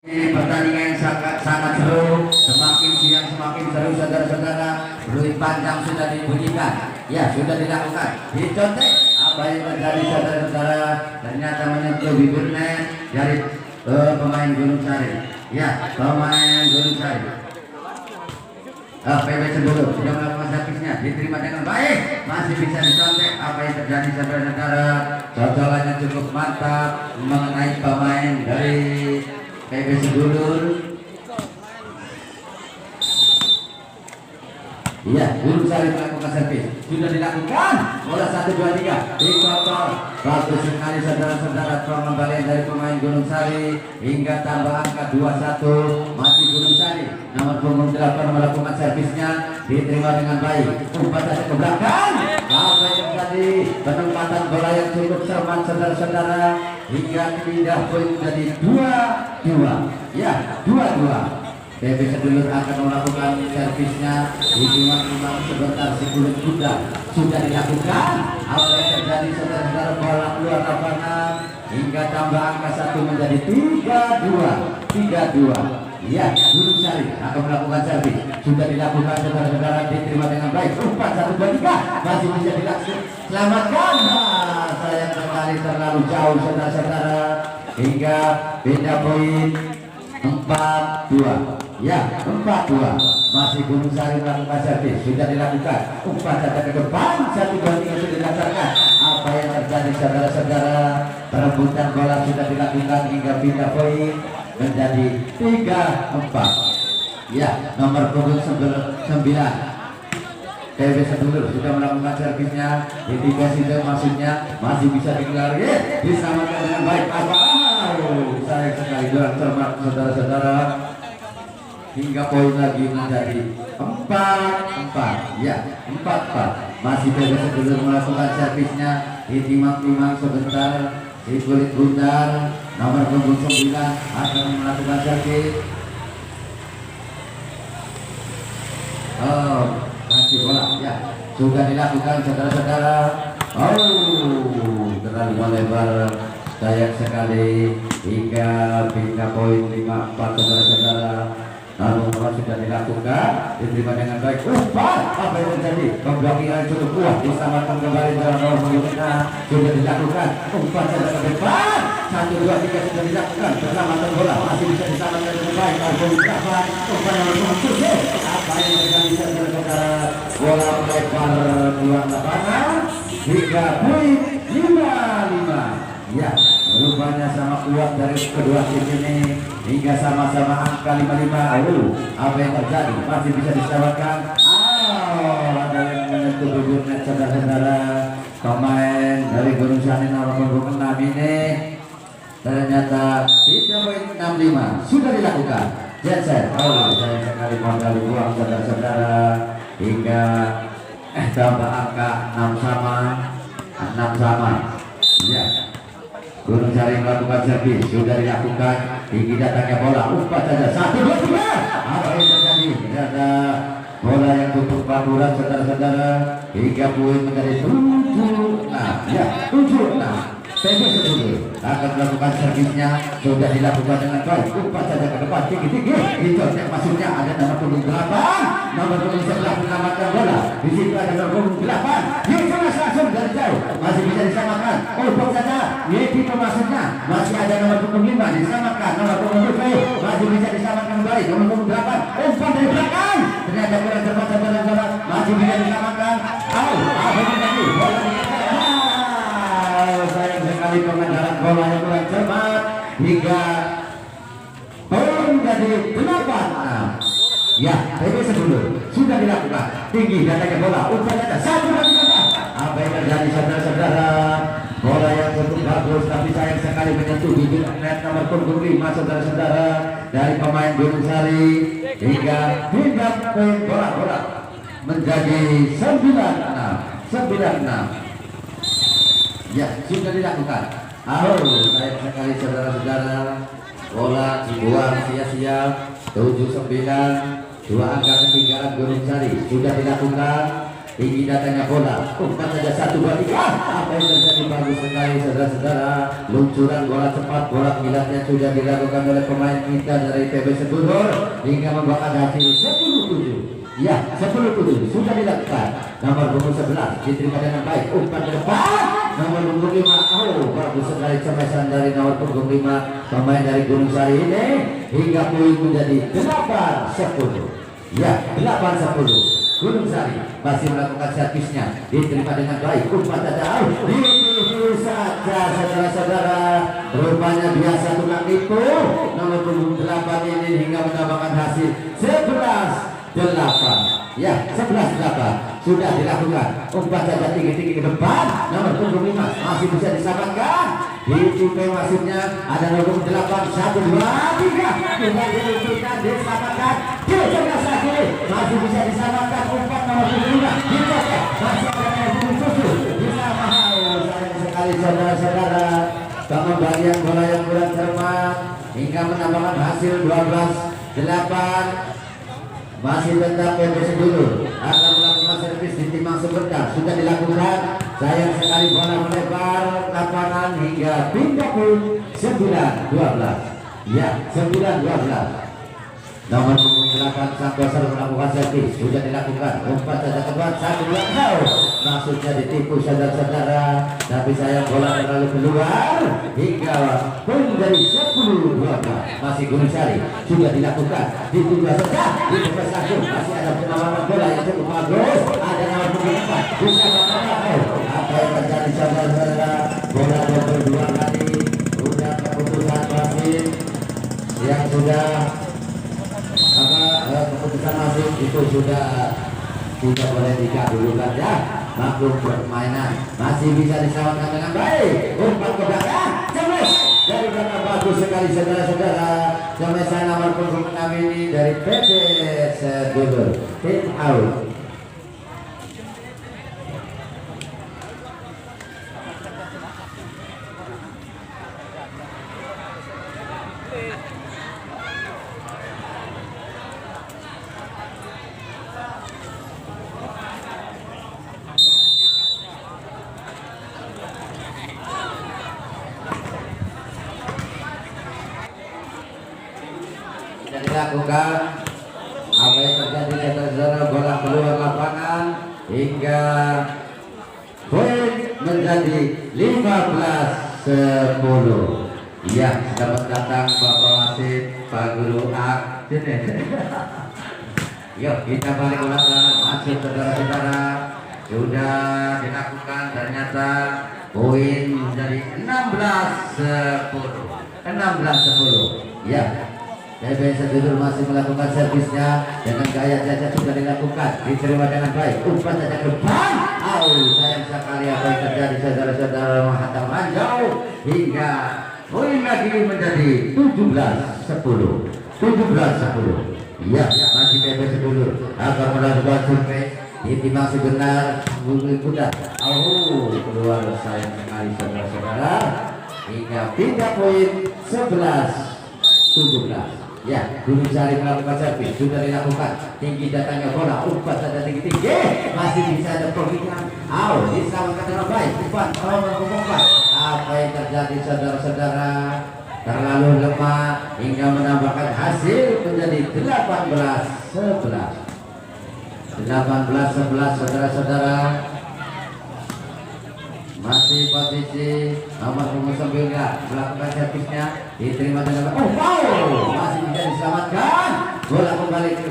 Pertandingan yang sangat seru, semakin siang semakin seru saudara-saudara. Peluit panjang sudah dibunyikan, ya sudah dilakukan, dicontek. Apa yang terjadi saudara-saudara? Ternyata menyentuh bibir net dari pemain Gunung Sari. Ya, pemain Gunung Sari. PB Sendulu sudah melakukan servisnya, diterima dengan baik, masih bisa dicontek. Apa yang terjadi saudara-saudara? Cocolannya cukup mantap mengenai pemain dari PB Sedulur. Iya, Gunung Sari melakukan servis, sudah dilakukan. Bola 1, 2, 3 dikotor. Bagus sekali saudara-saudara, pengembalian dari pemain Gunung Sari hingga tambah angka 2-1. Masih Gunung Sari, nomor punggung 8 melakukan servisnya, diterima dengan baik. Umpan dari ke belakang. Apa yang terjadi? Penempatan bola yang cukup cermat saudara-saudara hingga pindah poin menjadi 2-2. Ya, 2-2. PB Sedulur akan melakukan servisnya, hitungan sebentar sebelum sudah dilakukan. Apa yang terjadi saudara-saudara? Bola keluar lapangan hingga tambah angka 1 menjadi 3-2. Ya, Gunung Sari akan melakukan servis, sudah dilakukan saudara-saudara, diterima dengan baik. Umpan 1, 2, 3 masih bisa dilakukan. Selamatkan. Sayang sekali terlalu jauh saudara-saudara hingga beda poin 4-2. Ya, 4-2. Masih Gunung Sari melakukan servis, sudah dilakukan. Umpan saja ke depan, 1, 2, 3 sudah dilaksanakan. Apa yang terjadi saudara-saudara? Perebutan bola sudah dilakukan hingga pindah poin menjadi 3-4. Ya, nomor punggung 9 PB Sedulur sudah melakukan servisnya, indikasi maksudnya masih bisa dikelar. Diselamatkan dengan baik. Sayang sekali kurang cermat saudara-saudara hingga poin lagi menjadi 4-4. Ya, 4-4. Masih PB Sedulur melakukan servisnya, ditimang-timang sebentar, dikulit bundar. Nomor punggung 9 akan melakukan servis. Masih bola, ya sudah dilakukan saudara-saudara. Terlalu melebar, sayang sekali hingga pindah poin 5-4 saudara-saudara. Lalu bola sudah dilakukan, diterima dengan baik. Umpan, apa yang terjadi? Pemblokiran cukup kuat, diselamatkan kembali dalam nomor punggung 6. Sudah dilakukan, umpan saja ke depan. 1, 2, 3 sudah dilakukan. Keselamatan bola masih bisa diselamatkan dengan baik. Nomor 8, umpan nomor punggung 7. Apa yang terjadi saudara-saudara? Bola melebar keluar lapangan hingga poin 5-5. Ya, rupanya sama kuat dari kedua tim ini hingga sama-sama angka 5-5. Apa yang terjadi? Masih bisa diselamatkan. Ada yang menyentuh bibirnya saudara-saudara. Pemain dari Gunung Sari nomor punggung 6 ini ternyata tidak poin 6-5 sudah dilakukan. Jensen, sayang sekali modal dibuang saudara-saudara hingga tambah angka 6 sama. Ya, Gunung Sari melakukan servis, sudah dilakukan. Tinggi datangnya bola, umpan saja 1, 2, 3. Apa yang terjadi? Ada bola yang tutup pantulan saudara-saudara hingga poin menjadi 7-6. Ya, 7-6. PB Sedulur akan melakukan servisnya, sudah dilakukan dengan baik. Umpan saja ke depan, tinggi-tinggi. Dicontek masuknya, ada nomor punggung 8. Nomor punggung 11 menyelamatkan bola. Di situ ada nomor punggung 8. Dicolas langsung dari jauh, masih bisa diselamatkan. Umpan saja, itu masuknya. Masih ada nomor punggung 5 diselamatkan. Nomor punggung 7 masih bisa diselamatkan kembali. Nomor punggung 8, umpan dari belakang. Ternyata kurang cepat saudara-saudara, masih bisa diselamatkan. Apa yang terjadi? Bola sayang sekali pengendaran bola yang kurang cermat hingga poin menjadi 8-6. Ya, PB Sedulur sudah dilakukan. Tinggi datangnya bola, umpan saja 1, 2, 3. Apa yang terjadi saudara-saudara? Bola yang cukup bagus tapi sayang sekali menyentuh bibir net nomor punggung 5 saudara-saudara dari pemain Gunung Sari hingga pindah poin bola menjadi 9-6. Ya, sudah dilakukan. Sayang sekali saudara-saudara, bola dibuang sia-sia. 7-9, 2 angka ketinggalan Gunung Sari sudah dilakukan. tinggi datangnya bola, umpan saja 1-2-3. Apa yang terjadi? Bagus sekali saudara-saudara, luncuran bola cepat, bola kilatnya sudah dilakukan oleh pemain kita dari PB Sebulur hingga membuahkan hasil 10-7. Ya, 10-7 sudah dilakukan. Nomor punggung 11 diterima dengan baik, umpan ke depan. Nomor punggung 5, oh bagus sekali cemesan dari nomor punggung 5 pemain dari Gunung Sari ini hingga poin menjadi 8-10. Ya, 8-10. Gunung Sari masih melakukan servisnya, diterima dengan baik, umpan jauh, ditipu saja saudara-saudara. Rupanya biasa tukang tipu. Nomor punggung 8 ini hingga menambahkan hasil 11-8. Ya, 11-8 sudah dilakukan. Umpan saja tinggi-tinggi ke depan. Nomor punggung 5 masih bisa diselamatkan. Ditipu maksudnya ada nomor 8, 1-2-3. Kita diselamatkan. Dicegas lagi, masih bisa diselamatkan. Umpan nomor 5 dicegas, masih ada nomor 7 bisa mahal. Sayang sekali saudara-saudara, pembagian bola yang kurang cermat hingga menambahkan hasil 12-8. Masih tetap PB Sebulur akan melakukan servis di Timang Sumberkar, sudah dilakukan. Sayang sekali bola melebar lapangan hingga pindah pun 9-12. Ya, 9-12. Nomor punggung 8 Santosa melakukan servis, sudah dilakukan. Umpan saja ke depan, 1-2. Maksudnya ditipu saudara-saudara, tapi sayang bola terlalu keluar hingga pun dari 10-12. Masih Gunung Sari sudah dilakukan. Ditunggu saja, ditunggu langsung. Masih ada penawaran bola yang cukup bagus. Ada nomor punggung 4 bisa melakukan. Apa yang terjadi saudara-saudara? Bola berdua kali. Sudah keputusan wasit yang sudah keputusan wasit itu sudah boleh dikabulkan ya. Maklum permainan masih bisa diselamatkan dengan baik. Umpan ke belakang, cemes dari belakang, bagus sekali saudara-saudara. Cemesan nomor punggung 6 ini dari PB Sebulur, hit out. Dilakukan. Apa yang terjadi saudara-saudara? Bola keluar lapangan hingga poin menjadi 15-10. Ya, selamat datang Bapak Wasit, Pak Guru Ak. Yuk kita balik ke lapangan, masuk saudara-saudara. Sudah dilakukan, ternyata poin menjadi 16-10. 16-10. Ya, PB Sebulur masih melakukan servisnya dengan gaya jajah, sudah dilakukan, diterima dengan baik. Umpan saja ke depan. Sayang sekali apa yang terjadi saudara-saudara, menghantam jauh hingga poin lagi menjadi 17-10. 17-10. Ya, masih PB Sebulur akan melakukan survei. Ditimang sebenar kuda. Keluar, sayang sekali saudara-saudara, hingga pindah poin 11-17. Ya, Gunung Sari melakukan servis, sudah dilakukan. Tinggi datangnya bola, umpan saja tinggi-tinggi, masih bisa ada perbincangan. Diselamatkan dengan baik. Umpan nomor 4. Apa yang terjadi saudara-saudara? Terlalu lemah hingga menambahkan hasil menjadi 18-11. 18-11 saudara-saudara. Masih posisi nomor punggung 9 melakukan servisnya, diterima dengan masih bisa diselamatkan. Bola kembali ke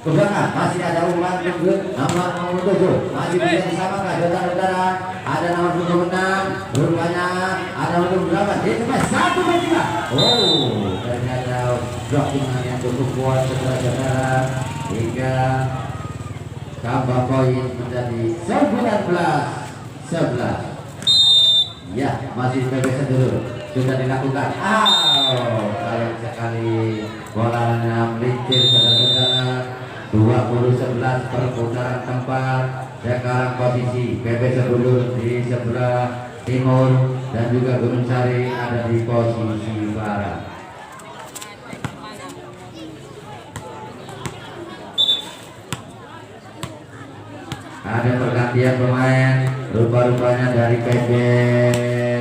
belakang, masih ada umpan nomor punggung 7, masih bisa diselamatkan saudara-saudara. Ada nomor punggung 6, rupanya ada nomor punggung 8, diterima 1-3. Ternyata blockingan yang cukup kuat saudara-saudara hingga tambah poin menjadi 19-11. Ya, masih PB Sebulur sudah dilakukan. Sayang sekali bolanya melintir saudara-saudara. 20-11 perputaran tempat. Sekarang posisi PB Sebulur di sebelah timur dan juga Gunung Sari ada di posisi barat. Ada pergantian pemain, rupa-rupanya dari PB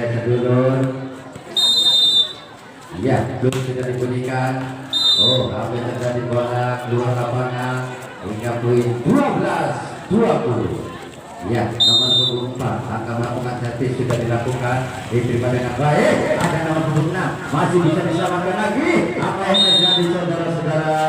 Sedulur. Ya, belum sudah dibunyikan. Oh, apa yang terjadi bola keluar lapangan hingga poin 12-20. Ya, nomor 24 akan melakukan servis sudah dilakukan, diterima dengan baik. Ada nomor 26 masih bisa diselamatkan lagi. Apa yang terjadi saudara-saudara?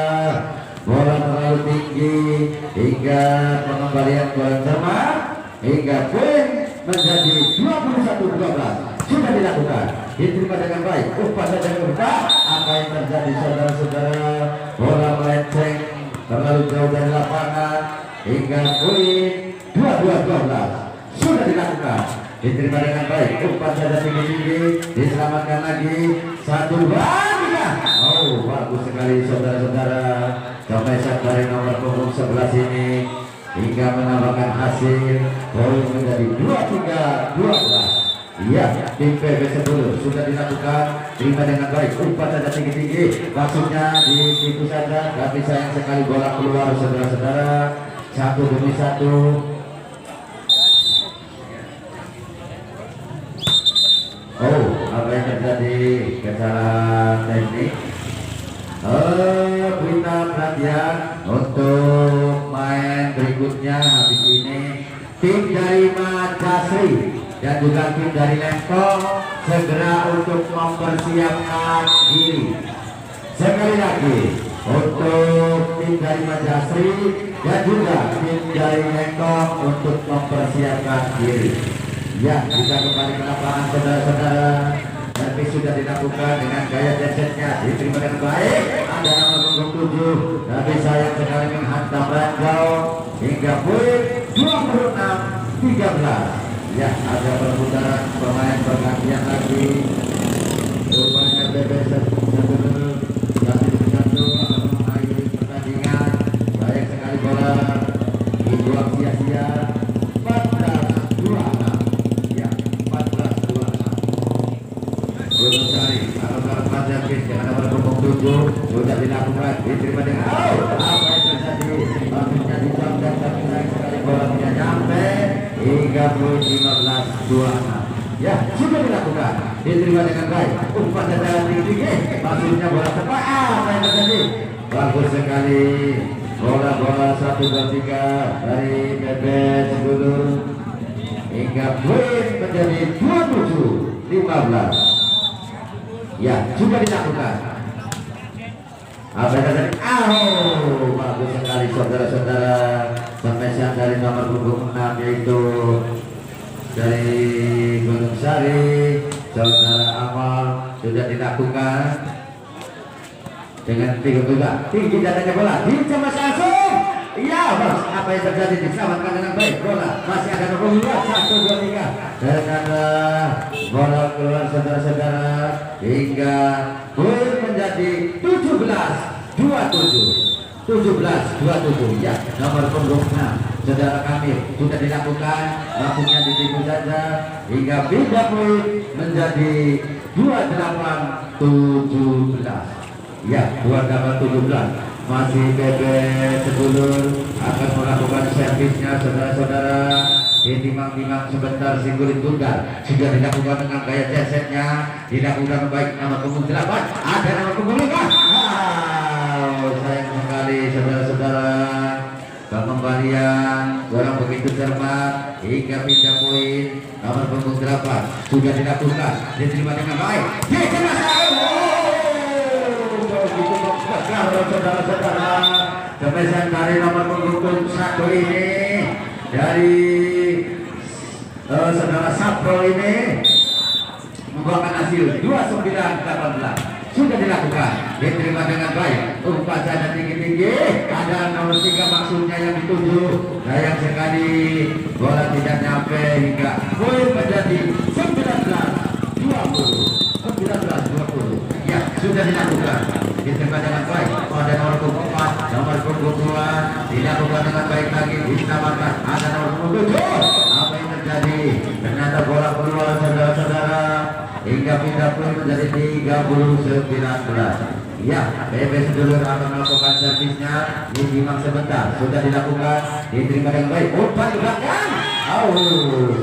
Bola terlalu tinggi hingga pengembalian bola cermat hingga poin menjadi 21-12 sudah dilakukan, diterima dengan baik. Umpan saja umpan. Apa yang terjadi saudara-saudara? Bola melenceng terlalu jauh dari lapangan hingga poin 22-12 sudah dilakukan, diterima dengan baik. Umpan saja tinggi-tinggi, diselamatkan lagi. 1-2. Oh, bagus sekali saudara-saudara. Comesan dari nomor punggung 11 ini hingga menambahkan hasil poin menjadi 23-12. Iya, tim PB Sedulur sudah dilakukan, terima dengan baik. Umpan saja tinggi-tinggi, maksudnya di situ saja, tapi sayang sekali bola keluar saudara-saudara. 1-1. Oh, apa yang terjadi? Kesalahan teknik. Kita perhatian untuk main berikutnya. Habis ini tim dari Majasri dan juga tim dari Lempong segera untuk mempersiapkan diri. Sekali lagi untuk tim dari Majasri dan juga tim dari Lempong untuk mempersiapkan diri. Ya, bisa kembali ke lapangan saudara-saudara. Servis sudah dilakukan dengan gaya jetsetnya, diterima dengan baik. Ada nomor punggung 7, tapi sayang sekali menghantam ranjau hingga poin 26-13. Ya, ada perputaran pemain pergantian lagi. Rupanya PB Sedulur satu akan mengakhiri pertandingan. Sayang sekali bola dibuang sia-sia. 14-26. Ya, 14-26. Belum cari kalau servis dengan nomor punggung 7 sudah dilakukan, diterima dengan apa yang terjadi? Bagus jam dan tapi sayang sekali bola tidak nyampe hingga poin 15-26. Ya, sudah dilakukan, diterima dengan baik. Umpan dari tinggi-tinggi, maksudnya bola tepat. Apa yang terjadi? Bagus sekali bola-bola 1-2-3 dari PB Sedulur hingga poin menjadi 27-15. Ya, sudah dilakukan. Apa yang terjadi? Bagus sekali saudara-saudara. Pemesan dari nomor punggung 6 yaitu dari Gunung Sari, saudara Amal sudah dilakukan dengan tinggi dadanya bola dicemas langsung. Iya, bos. Apa yang terjadi? Diselamatkan dengan baik. Bola masih ada nomor 1-2-3 dengan bola keluar saudara-saudara hingga poin menjadi 17-27. 17-27. Ya, nomor punggung 6 saudara kami sudah dilakukan, maksudnya ditipu saja hingga beda poin menjadi 28-17. Ya, 28-17. Masih PB Sedulur akan melakukan servisnya saudara-saudara. Ditimang-timang sebentar, singgulit tunggal sudah dilakukan dengan gaya jetsetnya, dilakukan baik. Nomor punggung 8, ada nomor punggung 5. Sayang sekali saudara-saudara, pengembalian orang begitu cermat hingga pindah poin. Nomor punggung 8 sudah dilakukan, diterima dengan baik. Saudara-saudara, kemesan dari nomor punggung 1 ini dari saudara Sapro ini membuahkan hasil 29-18. Sudah dilakukan, diterima dengan baik. Umpan saja tinggi-tinggi, ada nomor 3 maksudnya yang dituju. Sayang sekali bola tidak nyampe hingga poin menjadi 19-20. Ya, sudah dilakukan, diterima dengan baik. Ada nomor punggung 4, nomor punggung 2 dilakukan dengan baik lagi, diselamatkan. Ada nomor punggung 7. Apa yang terjadi? Ternyata bola keluar saudara-saudara hingga pindah poin menjadi 30-19. Ya, PB sedulur akan melakukan servisnya. Disimak sebentar, sudah dilakukan, diterima dengan baik. Umpan di belakang.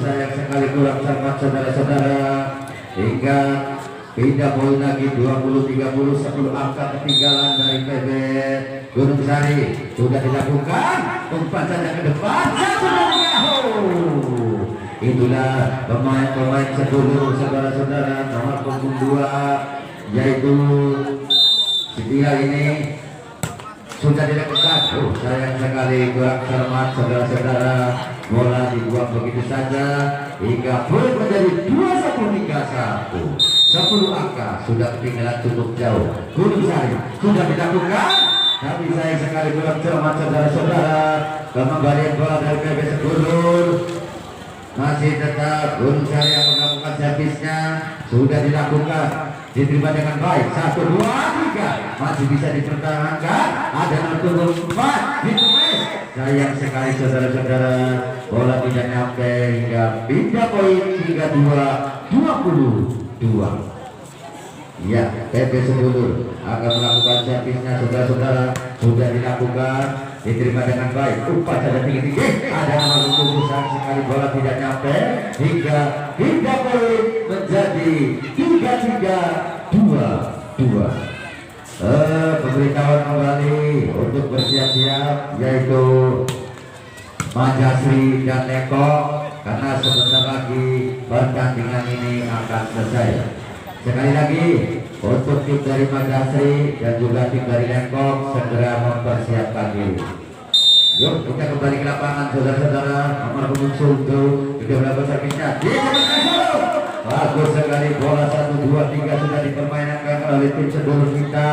Sayang sekali kurang cermat saudara-saudara. Hingga pindah poin lagi 20-30, 10 angka ketinggalan dari PB Gunung Sari. Sudah dilakukan, umpan saja ke depan. Itulah pemain-pemain sedulur saudara-saudara nomor punggung 2 yaitu Setia ini sudah dilakukan. Sayang sekali kurang cermat saudara-saudara, bola dibuang begitu saja hingga poin menjadi 21-31. 10 angka sudah ketinggalan cukup jauh. Gunung Sari sudah dilakukan, tapi sayang sekali kurang cermat saudara-saudara. Kembalian bola dari PB Sedulur masih tetap Gunung Sari yang melakukan servisnya. Sudah dilakukan, diterima dengan baik. 1, 2, 3 masih bisa dipertahankan. Ada nomor 4 ditulis. Sayang sekali saudara-saudara, bola tidak nyampe hingga pindah poin 32-22. Ya, PB Sedulur akan melakukan servisnya saudara-saudara. Sudah dilakukan, diterima dengan baik. Umpan saja tinggi-tinggi. Ada nomor punggung sayang sekali bola tidak nyampe hingga pindah poin menjadi 33-22. Pemberitahuan kembali untuk bersiap-siap yaitu Majasri dan Neko, karena sebentar lagi pertandingan ini akan selesai. Sekali lagi untuk tim dari Majasri dan juga tim dari Neko segera mempersiapkan diri. Yuk kita kembali ke lapangan saudara-saudara. Nomor punggung Sultu sudah melakukan servisnya. Bagus sekali, bola 1, 2, 3 sudah dipermainkan oleh tim sedulur kita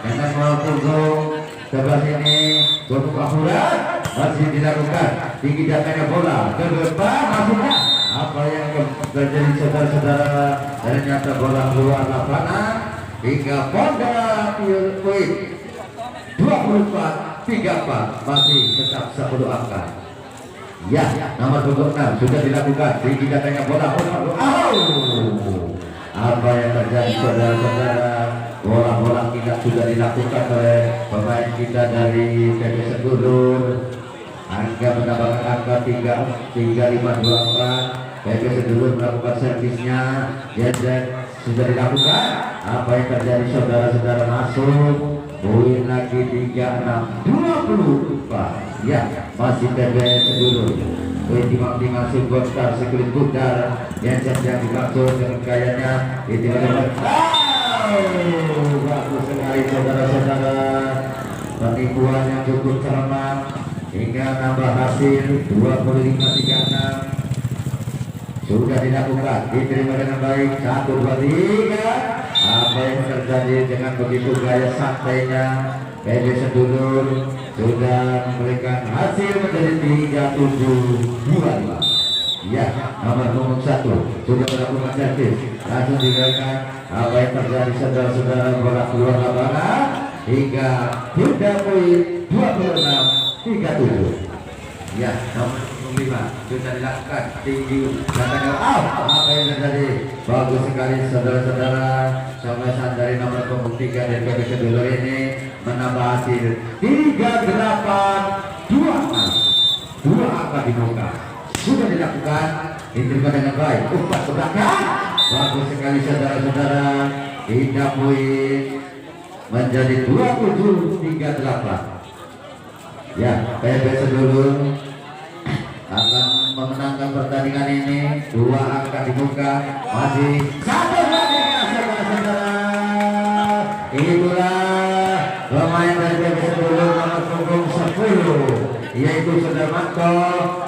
dengan nomor punggung sebelah sini. Cukup akurat, masih dilakukan tinggi datanya bola ke depan, maksudnya apa yang terjadi saudara-saudara, ternyata bola keluar lapangan hingga Ponda poin 24-34 masih tetap 10 angka. Ya, nomor punggung 6 sudah dilakukan tinggi datanya bola. Apa yang terjadi saudara-saudara, bola-bola kita sudah dilakukan oleh pemain kita dari PB Sedulur. Angka mendapatkan angka 3-5-2-4. PB Sedulur melakukan servisnya. Sudah dilakukan. Apa yang terjadi saudara-saudara, masuk poin lagi 36-24. Ya, masih PB Sedulur. Poin timang-timang supporter sekulit putar yang sedang dimaksud dengan gayanya itu adalah bagus sekali saudara-saudara, penipuan yang cukup cermat hingga nambah hasil 25-36. Sudah dilakukan, diterima dengan baik. 1, 2, 3. Apa yang terjadi dengan begitu gaya santainya PB Sedulur sudah memberikan hasil menjadi 37-25. Ya, nomor punggung 1 sudah melakukan servis, langsung diberikan. Apa yang terjadi saudara-saudara, bola keluar lapangan hingga pindah poin 26-37. Ya, nomor 5 sudah dilakukan tinggi datanya. Apa yang terjadi? Bagus sekali saudara-saudara, somesan dari nomor punggung 3 dari PB Sedulur ini menambah hasil 38-26. 2 angka di muka sudah dilakukan, diterima dengan baik. Umpan ke belakang, bagus sekali saudara-saudara, pindah poin menjadi 27-38. Ya, PB Sedulur akan memenangkan pertandingan ini. 2 angka dibuka, masih 1 lagi saudara-saudara. Itulah pemain dari PB Sedulur nomor punggung 10 yaitu Sudarmanto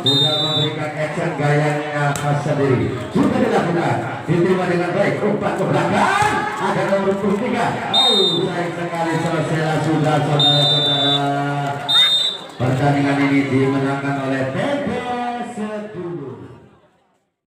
sudah memberikan action gayanya sendiri. Sudah dilakukan, diterima dengan baik. Umpan ke belakang, ada nomor 23. Sayang sekali selesai sudah saudara-saudara. Pertandingan ini dimenangkan oleh PB